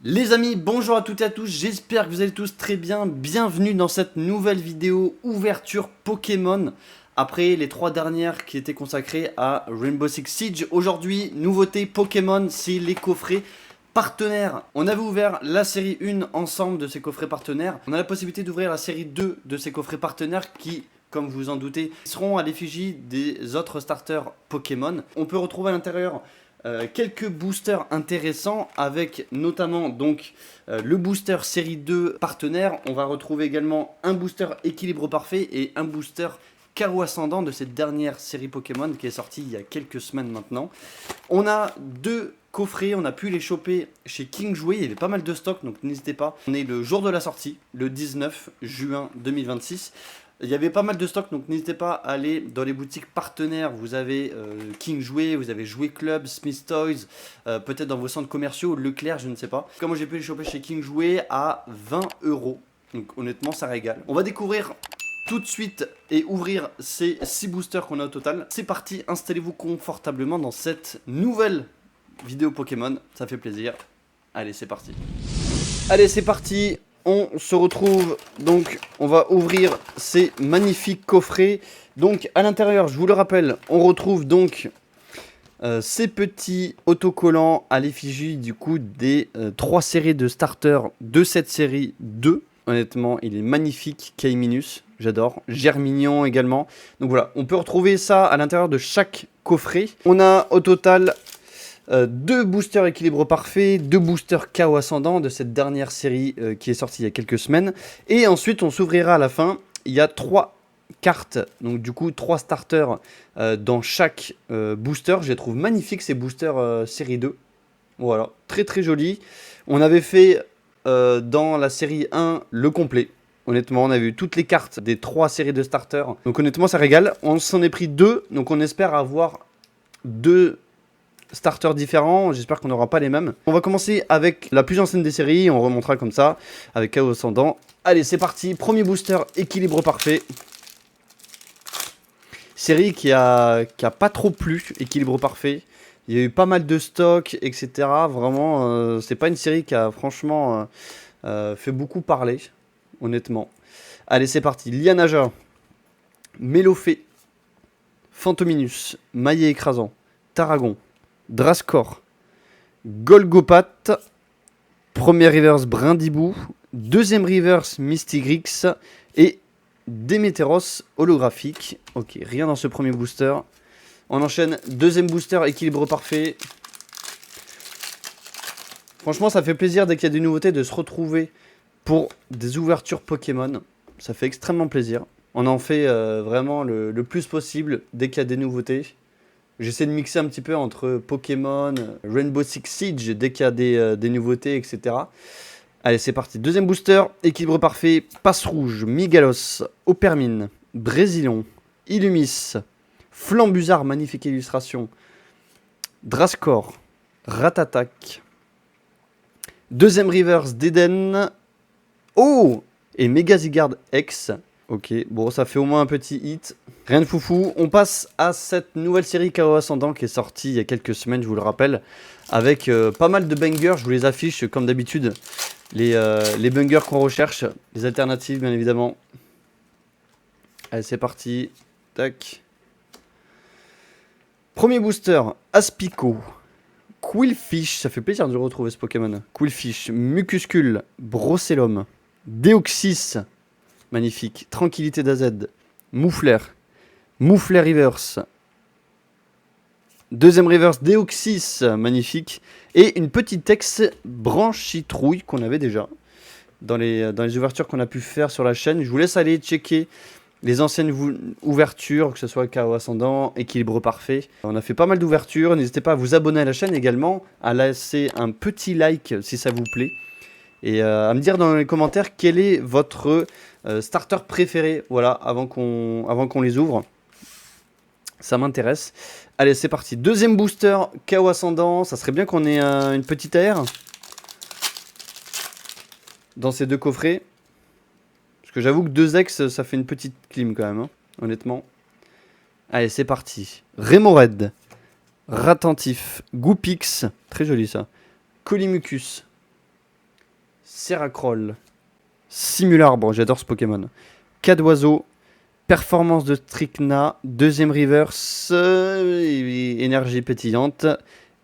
Les amis, bonjour à toutes et à tous, j'espère que vous allez tous très bien. Bienvenue dans cette nouvelle vidéo ouverture Pokémon. Après les 3 dernières qui étaient consacrées à Rainbow Six Siege. Aujourd'hui, nouveauté Pokémon, c'est les coffrets partenaires. On avait ouvert la série 1 ensemble de ces coffrets partenaires. On a la possibilité d'ouvrir la série 2 de ces coffrets partenaires qui, comme vous en doutez, seront à l'effigie des autres starters Pokémon. On peut retrouver à l'intérieur quelques boosters intéressants avec notamment donc le booster série 2 partenaire. On va retrouver également un booster équilibre parfait et un booster Chaos Ascendant de cette dernière série Pokémon qui est sortie il y a quelques semaines maintenant. On a deux coffrets, on a pu les choper chez King Jouet, il y avait pas mal de stock donc n'hésitez pas. On est le jour de la sortie, le 19 juin 2026. Il y avait pas mal de stock, donc n'hésitez pas à aller dans les boutiques partenaires. Vous avez King Jouet, vous avez Jouet Club, Smith Toys, peut-être dans vos centres commerciaux, Leclerc, je ne sais pas. Comme moi j'ai pu les choper chez King Jouet à 20 €. Donc honnêtement, ça régale. On va découvrir tout de suite et ouvrir ces 6 boosters qu'on a au total. C'est parti, installez-vous confortablement dans cette nouvelle vidéo Pokémon. Ça fait plaisir. Allez, c'est parti. Allez, c'est parti. On se retrouve, donc on va ouvrir ces magnifiques coffrets. Donc à l'intérieur, je vous le rappelle, on retrouve donc ces petits autocollants à l'effigie du coup des 3 séries de starters de cette série 2. Honnêtement, il est magnifique, Kaiminus, j'adore. Germignon également. Donc voilà, on peut retrouver ça à l'intérieur de chaque coffret. On a au total 2 boosters équilibre parfait, 2 boosters Chaos Ascendant de cette dernière série qui est sortie il y a quelques semaines. Et ensuite, on s'ouvrira à la fin. Il y a 3 cartes, donc du coup 3 starters dans chaque booster. Je les trouve magnifiques ces boosters série 2. Voilà, très très joli. On avait fait dans la série 1 le complet. Honnêtement, on a vu toutes les cartes des 3 séries de starters. Donc honnêtement, ça régale. On s'en est pris 2, donc on espère avoir 2 starters différents, j'espère qu'on n'aura pas les mêmes. On va commencer avec la plus ancienne des séries, on remontera comme ça, avec Chaos Ascendant. Allez, c'est parti, premier booster, équilibre parfait. Série qui a pas trop plu, équilibre parfait. Il y a eu pas mal de stocks, etc. Vraiment, c'est pas une série qui a franchement fait beaucoup parler, honnêtement. Allez, c'est parti, Lianaja, Mélofée, Fantominus, Maillet écrasant, Tarragon, Drascor, Golgopat, premier reverse Brindibou, deuxième reverse Mystigrix et Déméteros holographique. Ok, rien dans ce premier booster. On enchaîne, deuxième booster, équilibre parfait. Franchement, ça fait plaisir dès qu'il y a des nouveautés de se retrouver pour des ouvertures Pokémon. Ça fait extrêmement plaisir. On en fait vraiment le plus possible dès qu'il y a des nouveautés. J'essaie de mixer un petit peu entre Pokémon, Rainbow Six Siege, dès qu'il y a des nouveautés, etc. Allez, c'est parti. Deuxième booster, équilibre parfait, Passe Rouge, Migalos, Opermine, Brésilon, Illumis, Flambuzard, magnifique illustration, Drascor, Ratatak, deuxième reverse d'Eden, oh, et Megazigard X. Ok, bon, ça fait au moins un petit hit. Rien de foufou. On passe à cette nouvelle série Chaos Ascendant qui est sortie il y a quelques semaines, je vous le rappelle. Avec pas mal de bangers, je vous les affiche comme d'habitude. Les bangers qu'on recherche, les alternatives bien évidemment. Allez, c'est parti. Tac. Premier booster, Aspico. Quillfish, ça fait plaisir de le retrouver ce Pokémon. Quillfish, Mucuscule, Brocellum, Deoxys. Magnifique. Tranquillité d'AZ. Mouflair. Mouflair Reverse. Deuxième Reverse Deoxys. Magnifique. Et une petite ex Branchitrouille qu'on avait déjà dans les ouvertures qu'on a pu faire sur la chaîne. Je vous laisse aller checker les anciennes ouvertures, que ce soit Chaos Ascendant, équilibre parfait. On a fait pas mal d'ouvertures. N'hésitez pas à vous abonner à la chaîne également, à laisser un petit like si ça vous plaît. Et à me dire dans les commentaires quel est votre starter préféré, voilà, avant qu'on les ouvre. Ça m'intéresse. Allez, c'est parti. Deuxième booster, Chaos Ascendant. Ça serait bien qu'on ait une petite air dans ces deux coffrets. Parce que j'avoue que 2 ex, ça fait une petite clim quand même, hein, honnêtement. Allez, c'est parti. Rémored, Ratentif, Goupix, très joli ça. Colimucus, Seracroll, Simularbre, j'adore ce Pokémon, Cadoiseau, Performance de Stricna, deuxième reverse, énergie pétillante,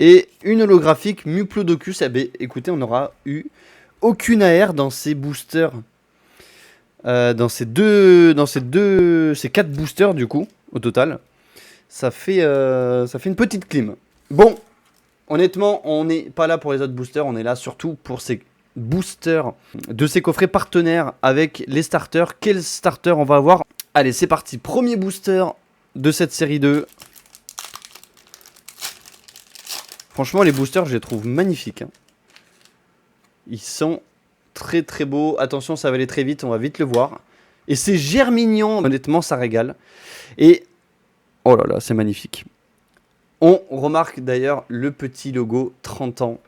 et une holographique Muplodocus. Eh ben, écoutez, on n'aura eu aucune AR dans ces boosters. Dans ces 4 boosters du coup, au total. Ça fait une petite clim. Bon, honnêtement, on n'est pas là pour les autres boosters, on est là surtout pour ces boosters de ces coffrets partenaires avec les starters. Quel starter on va avoir? Allez, c'est parti. Premier booster de cette série 2. Franchement, les boosters, je les trouve magnifiques. Hein. Ils sont très très beaux. Attention, ça va aller très vite, on va vite le voir. Et c'est Germignon. Honnêtement, ça régale. Et, oh là là, c'est magnifique. On remarque d'ailleurs le petit logo 30 ans.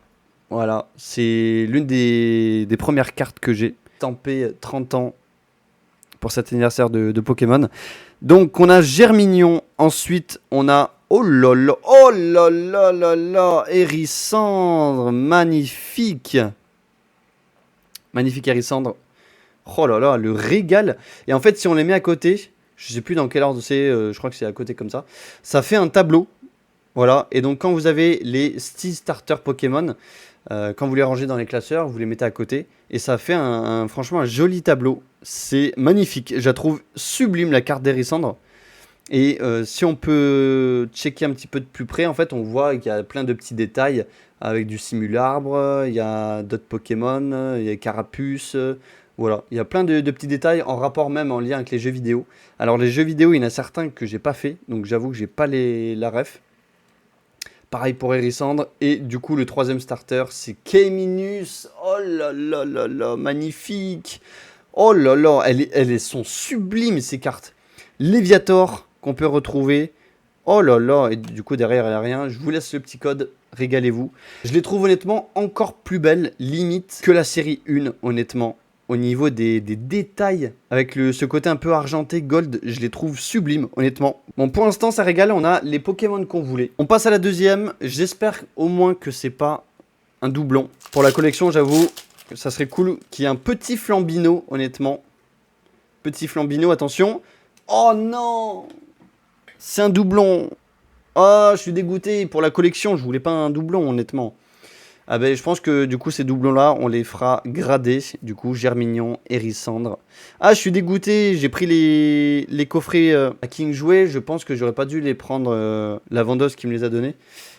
Voilà, c'est l'une des premières cartes que j'ai. Stampé 30 ans pour cet anniversaire de Pokémon. Donc on a Germignon, ensuite on a oh là là, Hérissandre, magnifique. Magnifique Hérissandre. Oh là là, le régal. Et en fait si on les met à côté, je sais plus dans quel ordre c'est, je crois que c'est à côté comme ça. Ça fait un tableau. Voilà, et donc quand vous avez les 6 starters Pokémon, quand vous les rangez dans les classeurs, vous les mettez à côté. Et ça fait franchement un joli tableau. C'est magnifique. Je la trouve sublime la carte d'Hérissandre. Et si on peut checker un petit peu de plus près, en fait on voit qu'il y a plein de petits détails. Avec du Simularbre, il y a d'autres Pokémon, il y a Carapuce. Voilà, il y a plein de petits détails en rapport même en lien avec les jeux vidéo. Alors les jeux vidéo, il y en a certains que j'ai pas fait. Donc j'avoue que j'ai pas la ref. Pareil pour Hérissandre. Et du coup, le troisième starter, c'est Kayminus. Oh là là là là, magnifique. Oh là là, elles sont sublimes ces cartes. Léviator, qu'on peut retrouver. Oh là là, et du coup, derrière, il n'y a rien. Je vous laisse le petit code, régalez-vous. Je les trouve honnêtement encore plus belles, limite, que la série 1, honnêtement. Au niveau des détails, avec ce côté un peu argenté, gold, je les trouve sublimes, honnêtement. Bon, pour l'instant, ça régale, on a les Pokémon qu'on voulait. On passe à la deuxième, j'espère au moins que c'est pas un doublon. Pour la collection, j'avoue, ça serait cool qu'il y ait un petit Flambino, honnêtement. Petit Flambino, attention. Oh non! C'est un doublon. Oh, je suis dégoûté, pour la collection, je voulais pas un doublon, honnêtement. Ah ben, je pense que du coup ces doublons-là, on les fera grader. Du coup, Germignon, Hérissandre. Ah, je suis dégoûté. J'ai pris les coffrets à King Jouet. Je pense que j'aurais pas dû les prendre. La vendeuse qui me les a donnés.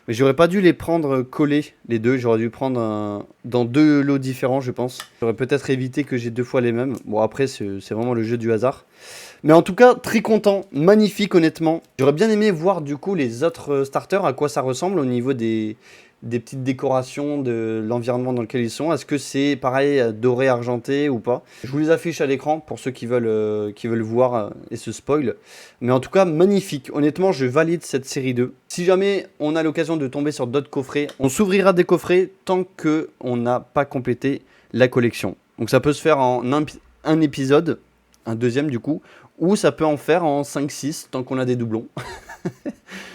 Mais j'aurais pas dû les prendre collés, les deux. J'aurais dû prendre dans 2 lots différents, je pense. J'aurais peut-être évité que j'ai 2 fois les mêmes. Bon, après, c'est vraiment le jeu du hasard. Mais en tout cas, très content. Magnifique, honnêtement. J'aurais bien aimé voir du coup les autres starters, à quoi ça ressemble au niveau des petites décorations de l'environnement dans lequel ils sont. Est-ce que c'est pareil doré argenté ou pas? Je vous les affiche à l'écran pour ceux qui veulent voir et se spoil. Mais en tout cas, magnifique. Honnêtement, je valide cette série 2. Si jamais on a l'occasion de tomber sur d'autres coffrets, on s'ouvrira des coffrets tant qu'on n'a pas complété la collection. Donc ça peut se faire en un épisode, un deuxième du coup, ou ça peut en faire en 5-6 tant qu'on a des doublons.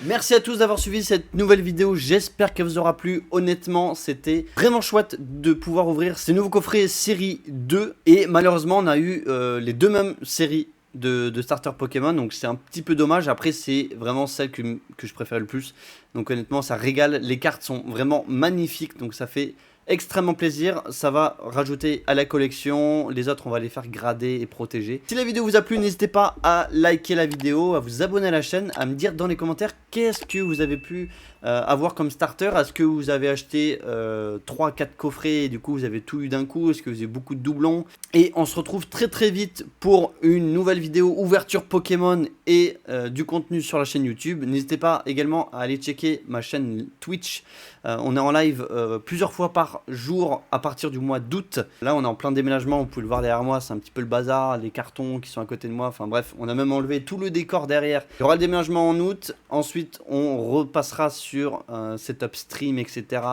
Merci à tous d'avoir suivi cette nouvelle vidéo, j'espère qu'elle vous aura plu. Honnêtement, c'était vraiment chouette de pouvoir ouvrir ces nouveaux coffrets série 2. Et malheureusement, on a eu les 2 mêmes séries de starter Pokémon, donc c'est un petit peu dommage. Après, c'est vraiment celle que je préfère le plus. Donc honnêtement, ça régale. Les cartes sont vraiment magnifiques, donc ça fait extrêmement plaisir, ça va rajouter à la collection. Les autres on va les faire grader et protéger. Si la vidéo vous a plu, n'hésitez pas à liker la vidéo, à vous abonner à la chaîne, à me dire dans les commentaires qu'est-ce que vous avez pu avoir comme starter. Est-ce que vous avez acheté 3-4 coffrets et du coup vous avez tout eu d'un coup? Est-ce que vous avez beaucoup de doublons? Et on se retrouve très très vite pour une nouvelle vidéo ouverture Pokémon et du contenu sur la chaîne YouTube. N'hésitez pas également à aller checker ma chaîne Twitch. On est en live plusieurs fois par jour à partir du mois d'août. Là on est en plein déménagement, vous pouvez le voir derrière moi, c'est un petit peu le bazar, les cartons qui sont à côté de moi, enfin bref, on a même enlevé tout le décor derrière. Il y aura le déménagement en août, ensuite on repassera sur setup stream, etc.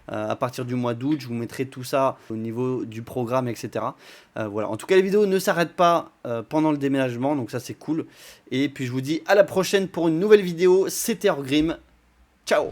À partir du mois d'août, je vous mettrai tout ça au niveau du programme, etc. Voilà. En tout cas, les vidéos ne s'arrêtent pas pendant le déménagement, donc ça c'est cool. Et puis je vous dis à la prochaine pour une nouvelle vidéo. C'était Orgrim. Ciao!